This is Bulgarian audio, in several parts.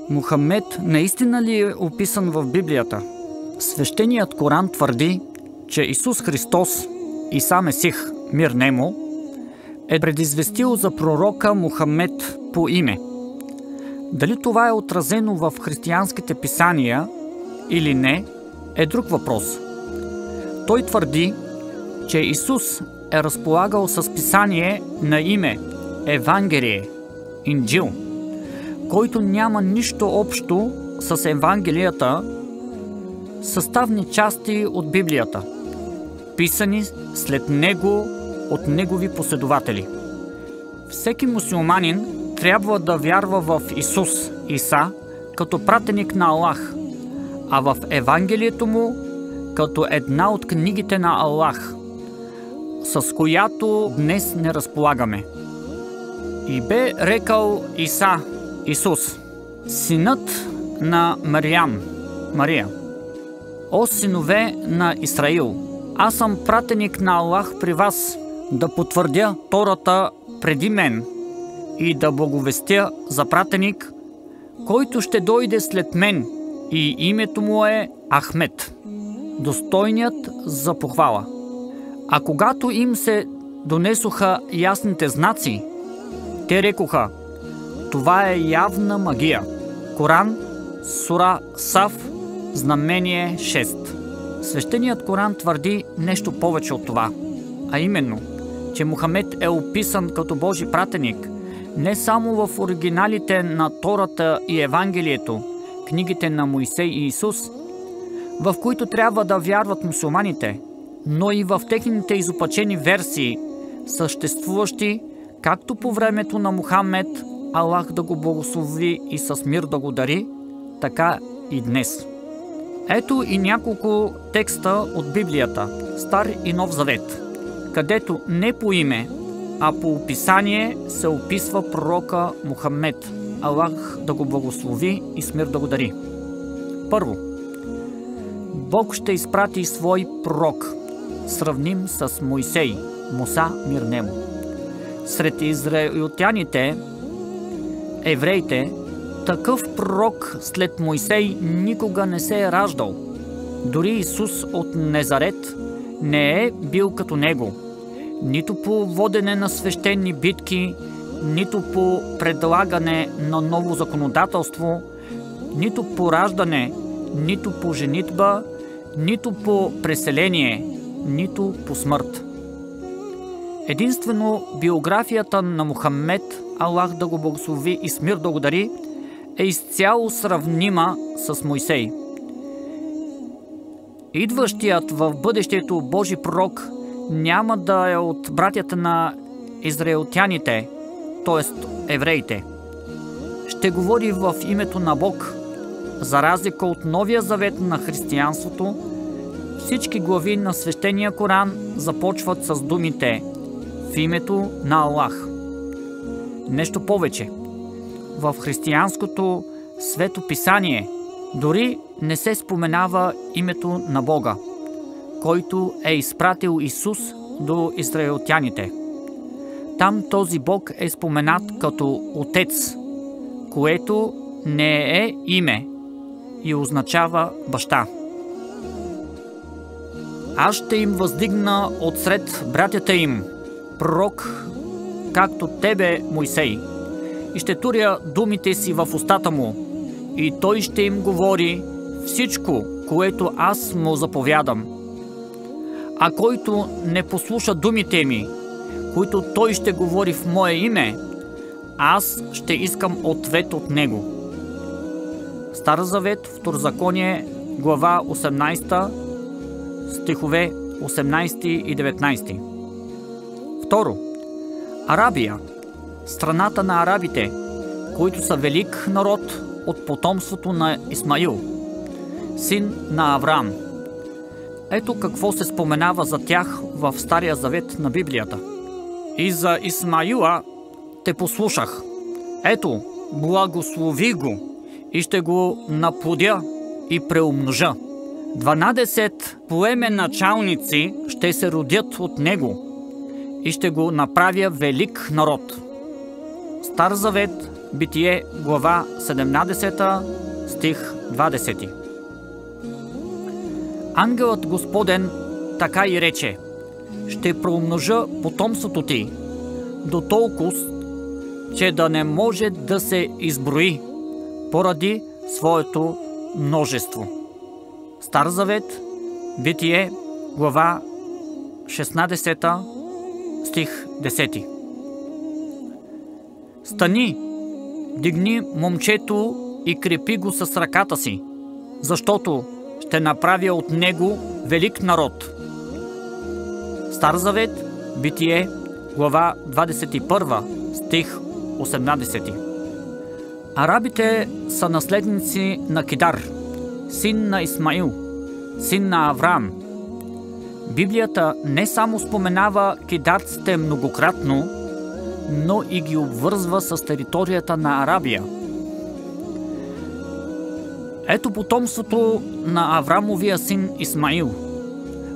Мухамед наистина ли е описан в Библията? Свещеният Коран твърди, че Исус Христос, Иса Месих, мир нему, е предизвестил за пророка Мухамед по име. Дали това е отразено в християнските писания или не, е друг въпрос. Той твърди, че Исус е разполагал с писание на име Евангелие, Инджил, който няма нищо общо с Евангелията, съставни части от Библията, писани след него от негови последователи. Всеки мюсюлманин трябва да вярва в Исус, Иса, като пратеник на Аллах, а в Евангелието му като една от книгите на Аллах, с която днес не разполагаме. И бе рекал Иса, Исус, синът на Мария: О синове на Израил, аз съм пратеник на Аллах при вас, да потвърдя Тората преди мен и да благовестя за пратеник, който ще дойде след мен, и името му е Ахмед, достойният за похвала. А когато им се донесоха ясните знаци, те рекоха: това е явна магия. Коран, сура Саф, знамение 6. Свещеният Коран твърди нещо повече от това, а именно, че Мухамед е описан като Божи пратеник не само в оригиналите на Тората и Евангелието, книгите на Моисей и Исус, в които трябва да вярват мюсюлманите, но и в техните изопачени версии, съществуващи както по времето на Мухамед, Аллах да го благослови и с мир да го дари, така и днес. Ето и няколко текста от Библията, Стар и Нов Завет, където не по име, а по описание се описва пророка Мухамед, Аллах да го благослови и с мир да го дари. Първо, Бог ще изпрати свой пророк, сравним с Моисей, Муса, мир нему. Сред израелтяните, евреите, такъв пророк след Моисей никога не се е раждал. Дори Исус от Назарет не е бил като него, нито по водене на свещени битки, нито по предлагане на ново законодателство, нито по раждане, нито по женитба, нито по преселение, нито по смърт. Единствено биографията на Мухамед, Аллах да го благослови и с мир да го дари, е изцяло сравнима с Моисей. Идващият в бъдещето Божи пророк няма да е от братята на израелтяните, т.е. евреите. Ще говори в името на Бог. За разлика от Новия завет на християнството, всички глави на свещения Коран започват с думите в името на Аллах. Нещо повече. В християнското свето писание дори не се споменава името на Бога, който е изпратил Исус до израелтяните. Там този Бог е споменат като Отец, което не е име и означава баща. Аз ще им въздигна отсред братята им пророк, както тебе, Моисей, и ще туря думите си в устата му, и той ще им говори всичко, което аз му заповядам. А който не послуша думите ми, които той ще говори в мое име, аз ще искам ответ от него. Стар завет, Второзаконие, глава 18, стихове 18 и 19. Второ, Арабия, страната на арабите, които са велик народ от потомството на Исмаил, син на Авраам. Ето какво се споменава за тях в Стария завет на Библията. И за Исмаила те послушах. Ето, благослови го и ще го наплодя и преумножа. 12 племеначалници ще се родят от него и ще го направя велик народ. Стар завет, Битие, глава 17, стих 20. Ангелът Господен така и рече: ще проумножа потомството ти до толкова, че да не може да се изброи поради своето множество. Стар завет, Битие, глава 16, стих 10. Стани, дигни момчето и крепи го с ръката си, защото ще направя от него велик народ. Стар завет, Битие, глава 21, стих 18. Арабите са наследници на Кедар, син на Исмаил, син на Авраам. Библията не само споменава кедарците многократно, но и ги обвързва с територията на Арабия. Ето потомството на Аврамовия син Исмаил,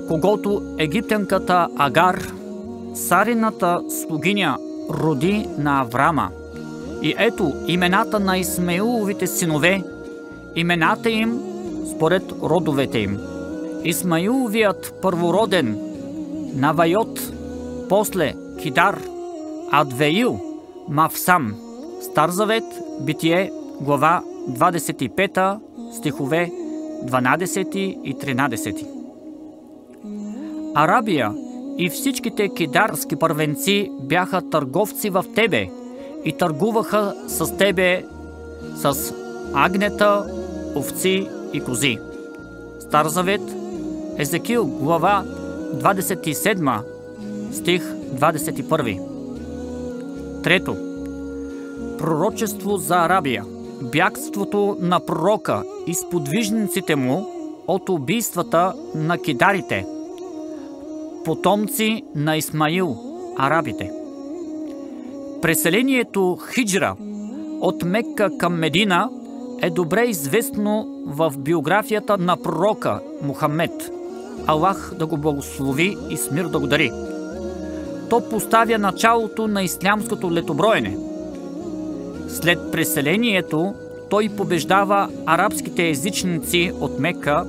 когото египтянката Агар, царината слугиня, роди на Аврама. И ето имената на Исмаиловите синове, имената им според родовете им. Исмаиловият първороден Навайот, после Кедар, Адвеил, Мавсам. Стар завет, Битие, глава 25, стихове 12 и 13. Арабия и всичките кедарски първенци бяха търговци в тебе и търгуваха с тебе с агнета, овци и кози. Стар завет, Езекил, глава 27, стих 21. Трето. Пророчество за Арабия. Бягството на пророка и сподвижниците му от убийствата на кедарите, потомци на Исмаил, арабите. Преселението Хиджра от Мекка към Медина е добре известно в биографията на пророка Мухамед. Аллах да го благослови и с мир да го дари. То поставя началото на ислямското летоброене. След преселението той побеждава арабските езичници от Мека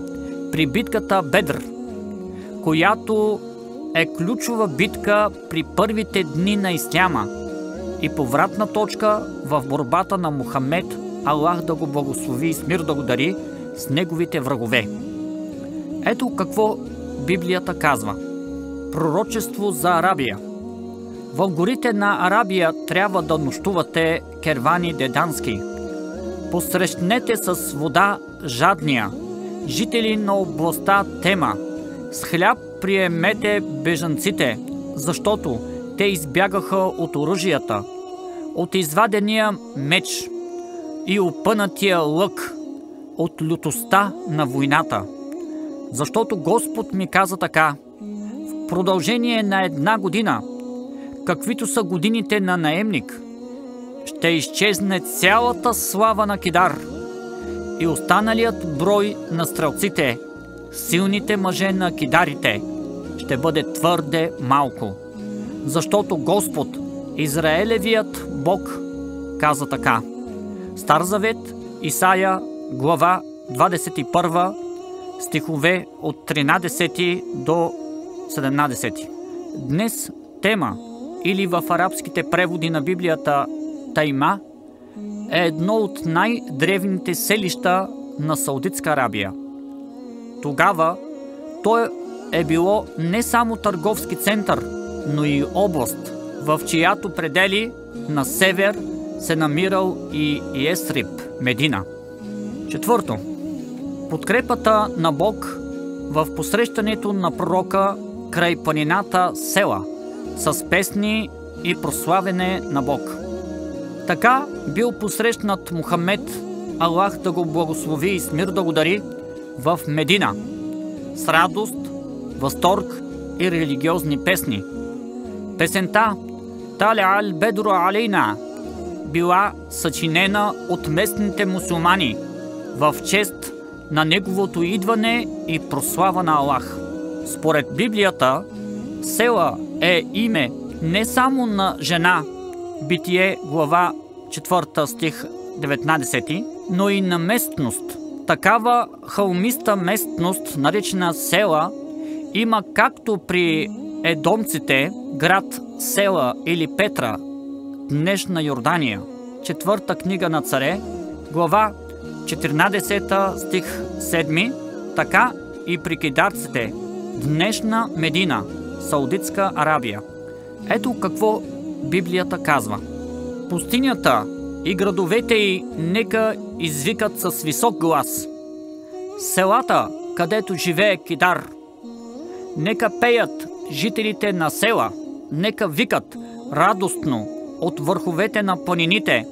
при битката Бедр, която е ключова битка при първите дни на исляма и повратна точка в борбата на Мухамед, Аллах да го благослови и с мир да го дари, с неговите врагове. Ето какво Библията казва. Пророчество за Арабия. В горите на Арабия трябва да нощувате кервани дедански. Посрещнете с вода жадния, жители на областта Тема. С хляб приемете бежанците, защото те избягаха от оръжията, от извадения меч и опънатия лък, от лютостта на войната. Защото Господ ми каза така: в продължение на 1 година, каквито са годините на наемник, ще изчезне цялата слава на Кедар и останалият брой на стрелците, силните мъже на кедарите, ще бъде твърде малко. Защото Господ, Израелевият Бог, каза така. Стар завет, Исаия, глава 21, стихове от 13 до 17. Днес Тема, или в арабските преводи на Библията Тайма, е едно от най-древните селища на Саудитска Арабия. Тогава то е било не само търговски център, но и област, в чиято предели на север се намирал и Йесриб, Медина. Четвърто. Подкрепата на Бог в посрещането на пророка край планината Села с песни и прославяне на Бог. Така бил посрещнат Мухамед, Аллах да го благослови и с мир да го дари, в Медина, с радост, възторг и религиозни песни. Песента «Таля ал-Бедру алейна» била съчинена от местните мусулмани в чест на неговото идване и прослава на Аллах. Според Библията, Села е име не само на жена, Битие, глава 4 стих 19, но и на местност. Такава хълмиста местност, наречена Села, има както при едомците, град Села или Петра, днешна Йордания. 4 книга на Царе, глава 14 стих 7, така и при кидарците, днешна Медина, Саудитска Арабия. Ето какво Библията казва. Пустинята и градовете й нека извикат с висок глас. Селата, където живее Кидар, нека пеят жителите на Села, нека викат радостно от върховете на планините,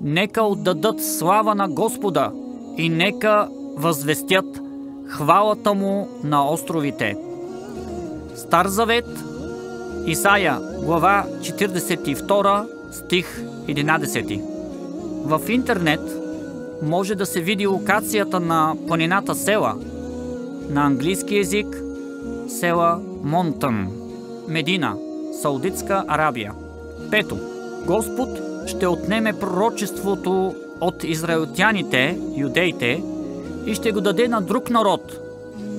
нека отдадат слава на Господа и нека възвестят хвалата му на островите. Стар Завет, Исаия, глава 42, стих 11. В интернет може да се види локацията на планината Села. На английски език Села Монтън, Медина, Саудитска Арабия. 5. Господ ще отнеме пророчеството от израелтяните, юдеите, и ще го даде на друг народ,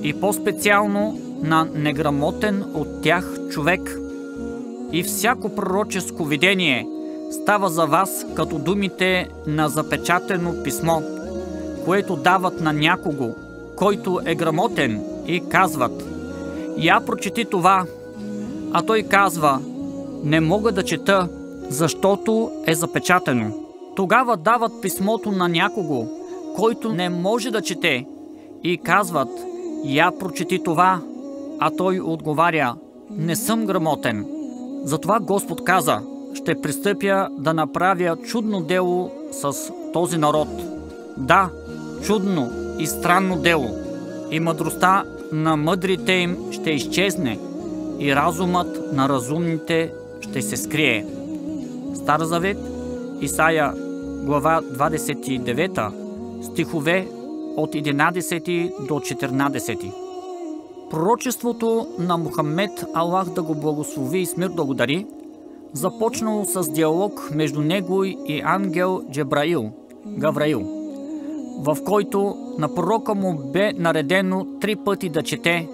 и по-специално на неграмотен от тях човек. И всяко пророческо видение става за вас като думите на запечатано писмо, което дават на някого, който е грамотен, и казват: я прочети това, а той казва: не мога да чета, защото е запечатано. Тогава дават писмото на някого, който не може да чете, и казват: я прочети това, а той отговаря: не съм грамотен. Затова Господ каза: ще пристъпя да направя чудно дело с този народ. Да, чудно и странно дело. И мъдростта на мъдрите им ще изчезне, и разумът на разумните ще се скрие. Стар Завет, Исаия, глава 29, стихове от 11 до 14. Пророчеството на Мухамед, Аллах да го благослови и с мир да го дари, започнало с диалог между него и ангел Гавраил, в който на пророка му бе наредено 3 пъти да чете,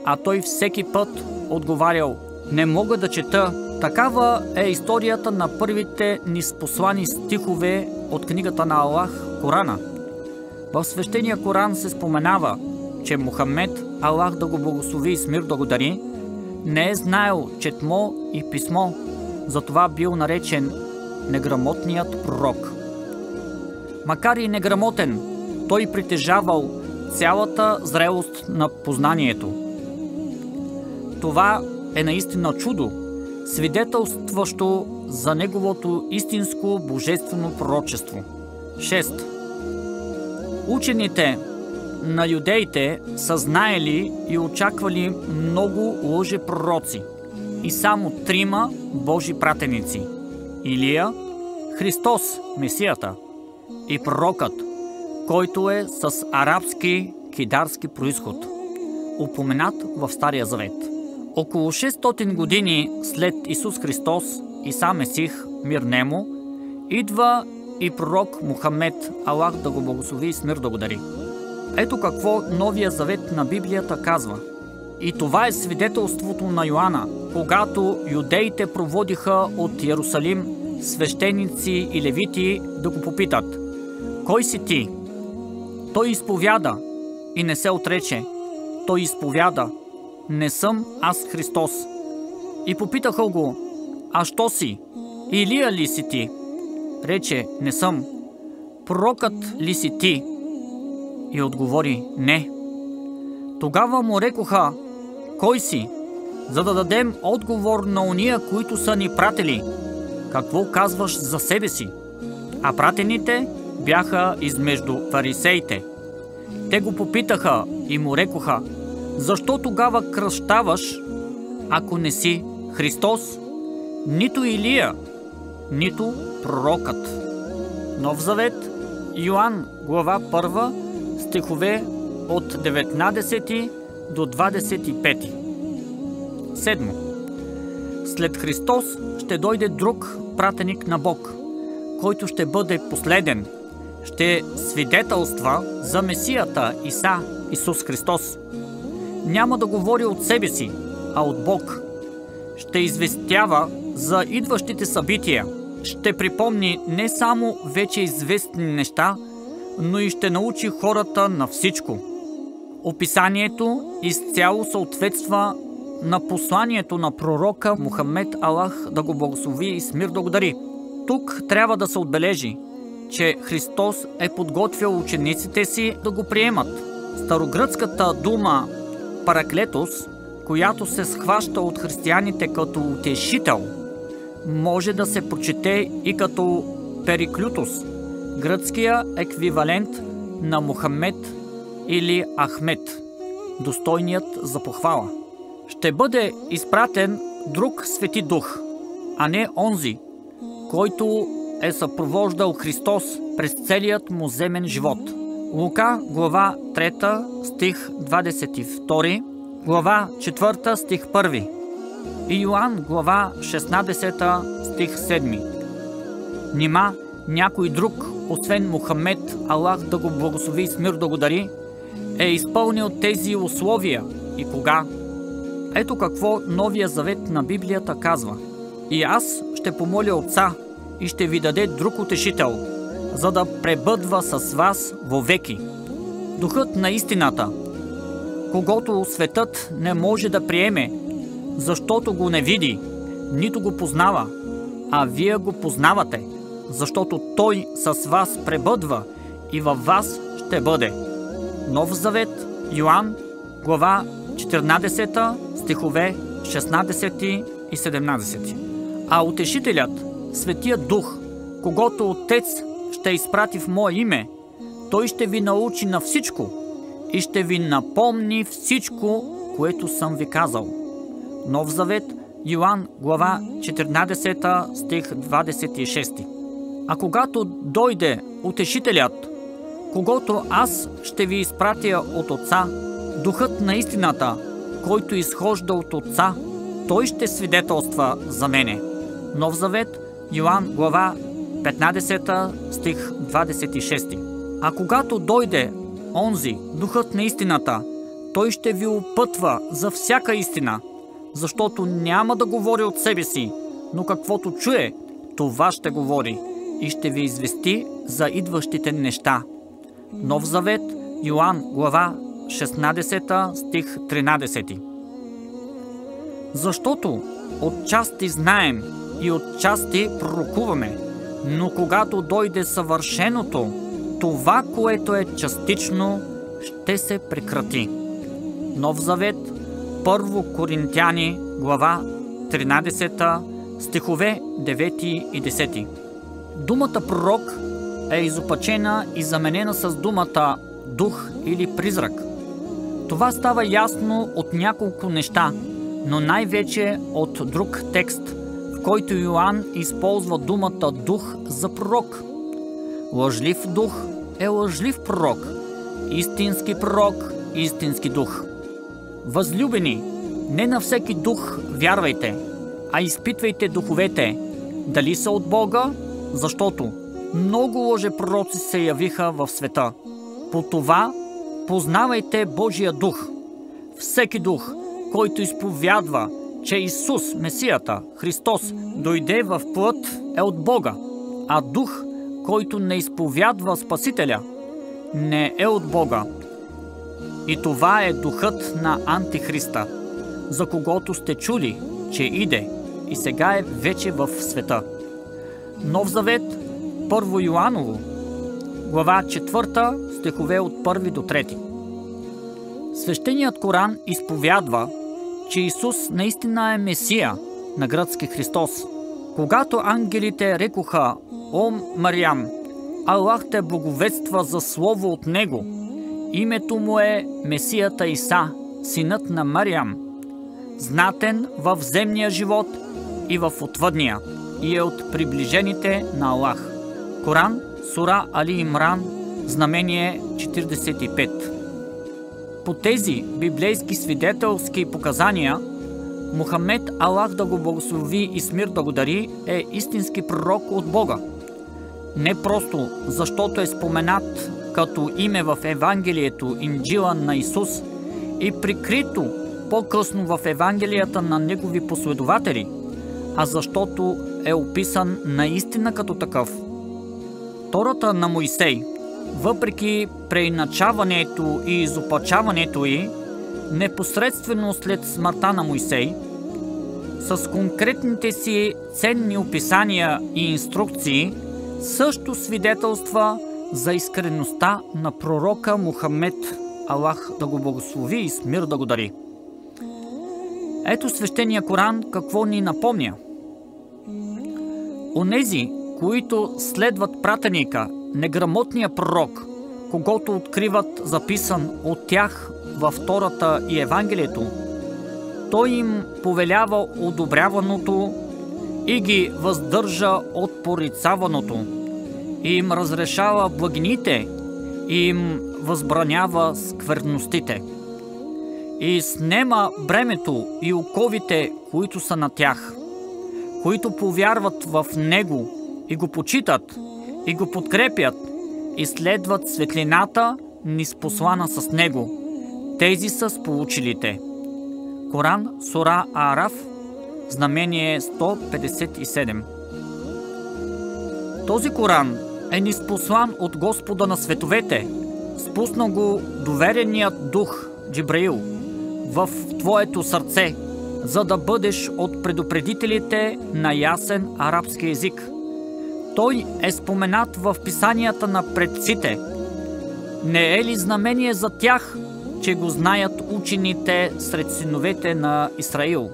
а той всеки път отговарял: не мога да чета. Такава е историята на първите ниспослани стихове от книгата на Аллах, Корана. В свещения Коран се споменава, че Мухамед, Аллах да го благослови и с мир да го дари, не е знаел четмо и писмо, затова бил наречен неграмотният пророк. Макар и неграмотен, той притежавал цялата зрелост на познанието. Това е наистина чудо, свидетелстващо за неговото истинско божествено пророчество. 6. Учените на юдеите са знаели и очаквали много лъжепророци и само 3 Божи пратеници: Илия, Христос, Месията, и пророкът, който е с арабски кидарски произход, упоменат в Стария Завет. Около 600 години след Исус Христос, Иса Месих, мир нему, идва и пророк Мухамед, Аллах да го благослови и с мир да го дари. Ето какво Новия Завет на Библията казва. И това е свидетелството на Йоанна, когато юдеите проводиха от Йерусалим свещеници и левити да го попитат: кой си ти? Той изповяда и не се отрече. Той изповяда: не съм аз Христос. И попитаха го: а що си? Илия ли си ти? Рече: не съм. Пророкът ли си ти? И отговори: не. Тогава му рекоха: кой си? За да дадем отговор на ония, които са ни пратили. Какво казваш за себе си? А пратените бяха измежду фарисеите. Те го попитаха и му рекоха: защо тогава кръщаваш, ако не си Христос, нито Илия, нито пророкът? Нов Завет, Йоан, глава 1, стихове от 19 до 25. 7. След Христос ще дойде друг пратеник на Бог, който ще бъде последен, ще свидетелства за Месията Исус Христос. Няма да говори от себе си, а от Бог. Ще известява за идващите събития. Ще припомни не само вече известни неща, но и ще научи хората на всичко. Описанието изцяло съответства на посланието на пророка Мухамед, Аллах да го благослови и с мир да го дари. Тук трябва да се отбележи, че Христос е подготвил учениците си да го приемат. Старогръцката дума параклетос, която се схваща от християните като утешител, може да се прочете и като периклютос, гръцкия еквивалент на Мухамед или Ахмед, достойният за похвала. Ще бъде изпратен друг Свети Дух, а не онзи, който е съпровождал Христос през целият му земен живот. Лука, глава 3, стих 22, глава 4, стих 1 и Йоан, глава 16, стих 7. Нима някой друг, освен Мухамед, Аллах да го благослови и с мир да го дари, е изпълнил тези условия и кога? Ето какво Новия завет на Библията казва. И аз ще помоля Отца и ще ви даде друг утешител, за да пребъдва с вас вовеки. Духът на истината, когото светът не може да приеме, защото го не види, нито го познава, а вие го познавате, защото Той с вас пребъдва и във вас ще бъде. Нов завет, Йоан, глава 14, стихове 16 и 17. А утешителят, Светият Дух, когото Отец ще изпрати в Мое име, Той ще ви научи на всичко и ще ви напомни всичко, което съм ви казал. Нов завет, Йоан, глава 14, стих 26. А когато дойде Утешителят, когото аз ще ви изпратя от Отца, Духът на истината, който изхожда от Отца, Той ще свидетелства за мене. Нов завет, Йоан, глава 15, стих 26. А когато дойде онзи, Духът на истината, Той ще ви опътва за всяка истина, защото няма да говори от себе си, но каквото чуе, това ще говори и ще ви извести за идващите неща. Нов завет, Йоан, глава 16, стих 13. Защото отчасти знаем и отчасти пророкуваме, но когато дойде съвършеното, това, което е частично, ще се прекрати. Нов завет, 1 Коринтяни, глава 13, стихове 9 и 10. Думата пророк е изопачена и заменена с думата дух или призрак. Това става ясно от няколко неща, но най-вече от друг текст, в който Йоан използва думата дух за пророк. Лъжлив дух е лъжлив пророк, истински пророк, истински дух. Възлюбени, не на всеки дух вярвайте, а изпитвайте духовете, дали са от Бога, защото много лъжепророци се явиха в света. По това познавайте Божия дух. Всеки дух, който изповядва, че Исус, Месията, Христос, дойде в плът, е от Бога, а дух, който не изповядва Спасителя, не е от Бога. И това е духът на Антихриста, за когото сте чули, че иде и сега е вече в света. Нов завет, 1 Йоаново, глава 4, стихове от 1 до 3. Свещеният Коран изповядва, че Исус наистина е Месия, на гръцки Христос. Когато ангелите рекоха: „О, Мариям, Аллах те благовества за слово от Него. Името му е Месията Иса, синът на Мариям, знатен в земния живот и в отвъдния, и е от приближените на Аллах“. Коран, сура Али Имран, знамение 45. По тези библейски свидетелски показания, Мухамед, Аллах да го благослови и с мир да го дари, е истински пророк от Бога. не просто защото е споменат като име в Евангелието Инджила на Исус и прикрито по-късно в Евангелията на негови последователи, а защото е описан наистина като такъв. Тората на Мойсей, въпреки преиначаването и изопачаването й, непосредствено след смъртта на Мойсей, с конкретните си ценни описания и инструкции, също свидетелства за искреността на пророка Мухамед, Аллах да го благослови и с мир да го дари. Ето свещения Коран какво ни напомня. Онези, които следват пратеника, неграмотния пророк, когото откриват записан от тях във Тората и Евангелието, той им повелява одобряваното и ги въздържа от порицаваното, и им разрешава благините, и им възбранява скверностите, и снема бремето и оковите, които са на тях, които повярват в Него и го почитат, и го подкрепят, и следват светлината, ниспослана с Него. Тези са сполучилите. Коран, сура Араф, знамение 157. Този Коран е ниспослан от Господа на световете. Спусна го довереният дух Джибраил в твоето сърце, за да бъдеш от предупредителите на ясен арабски език. Той е споменат в писанията на предците. Не е ли знамение за тях, че го знаят учените сред синовете на Исраил?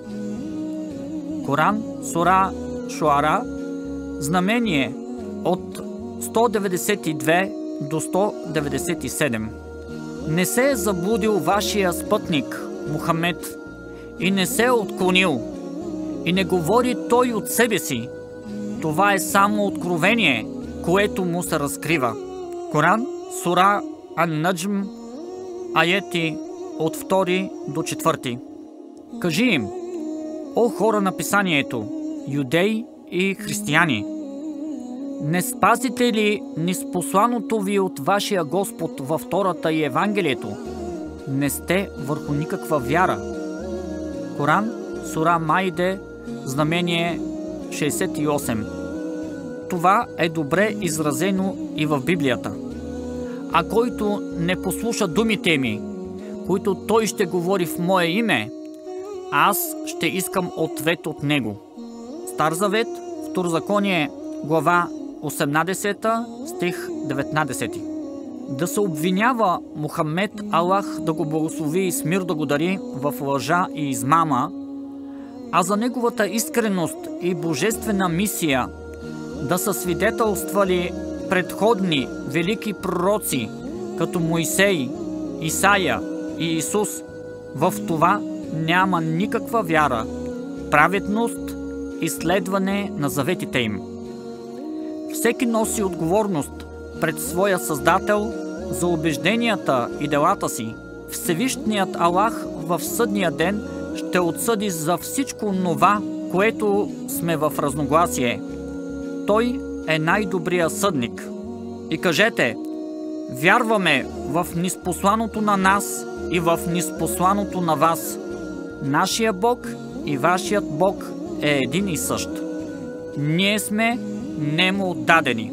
Коран, сура Шуара, знамение от 192 до 197. Не се е заблудил вашия спътник, Мухамед, и не се е отклонил, и не говори той от себе си. Това е само откровение, което му се разкрива. Коран, сура Ан-Наджм, аети от 2 до 4. Кажи им: о хора на писанието, юдеи и християни, не спазите ли ниспосланото ви от вашия Господ във Тората и Евангелието? Не сте върху никаква вяра. Коран, сура Майде, знамение 68. Това е добре изразено и в Библията. А който не послуша думите ми, които той ще говори в мое име, аз ще искам ответ от него. Стар завет, Второзаконие, глава 18, стих 19. Да се обвинява Мухамед, Аллах да го благослови и с мир да го дари, в лъжа и измама, а за неговата искреност и божествена мисия да са свидетелствали предходни велики пророци, като Мойсей, Исаия и Исус, в това няма никаква вяра, праведност и следване на заветите им. Всеки носи отговорност пред своя Създател за убежденията и делата си. Всевишният Аллах в съдния ден ще отсъди за всичко това, което сме в разногласие. Той е най-добрият съдник. И кажете: вярваме в ниспосланото на нас и в ниспосланото на вас. Нашия Бог и вашият Бог е един и същ. Ние сме нему отдадени.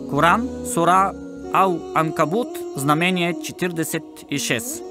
Коран, сура Ал-Анкабут, знамение 46.